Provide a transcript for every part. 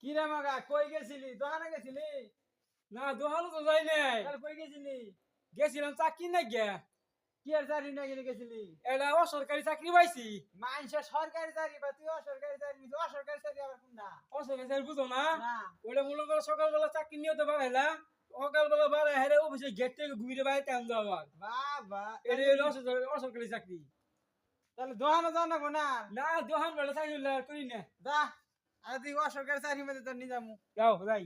কি রে মাগা কই গেছিলি দোকানে গেছিলি না দোহানো তো যাই নাই তাহলে কই গেছিলি গেছিলাম চাকরি না গিয়া কি আর চাকরি না গেলি গেছিলি এটা অসরকারি চাকরি পাইছি মানুষের সরকারি চাকরি বা তুই অসরকারি চাকরি নিছিস অসরকারি চাকরি আবার কোনটা অসরকারি চাকরি বুঝো না না ওটা মনে করো সকালবেলা চাকরি নিয়ে তো বাড়াইলা সকালবেলা বাড়াই হেরে অফিসে গেট থেকে ঘুমিয়ে বাইরে টাইম দেওয়া বাবা এটা হলো অসরকারি চাকরি তাহলে দোকানে যাও না কোনা না দোহান বেলা চাকরি করি না যা আর তুই অসরকারি চাকরি মধ্যে তোর নিয়ে যাবো যাও যাই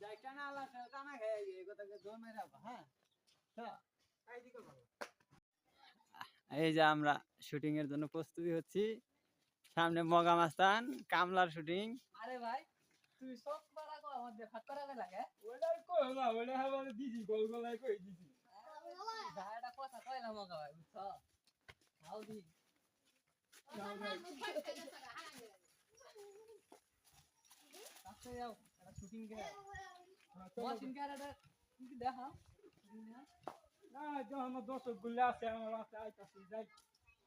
যাই টানা আলা টানা খেয়ে গিয়ে কথাকে জমে রাখবো হ্যাঁ এই যে আমরা শুটিং এর জন্য প্রস্তুতি হচ্ছি সামনে মগা মাস্তান কামলার শুটিং আরে ভাই তুই সব পারা কো আমাদের ভাগ করা লাগে ওটা কই না ওটা আমার দিদি গোল গোলাই কই দিদি ভাইটা কথা কইলাম মগা ভাই বুঝছো হাউ দি আচ্ছা যাও এটা শুটিং করে ওয়াশিং কারাটা কি দেখা না যখন দর্শক গুলো আছে আমার আছে আইতাছি যাই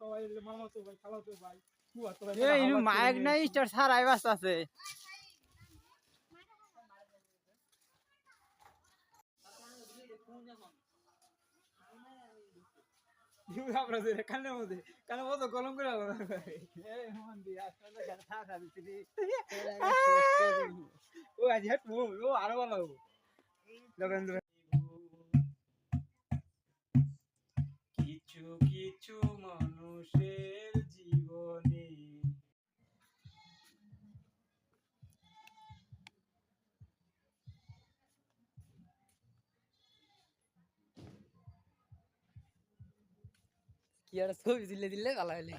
সবাই মামা তো ভাই খালা তো ভাই কুয়া তো ভাই এই মাইক নাই স্টার সারাই বাস আছে আমরা যে কানের মধ্যে কানের মধ্যে গরম করে এই মন দি আসলে গান থাকা দিছি ও আজ হেট ও আরো ভালো রবীন্দ্র কিছু কিছু মানুষের জীবনে কি আর ছবি দিলে ভালো হইলে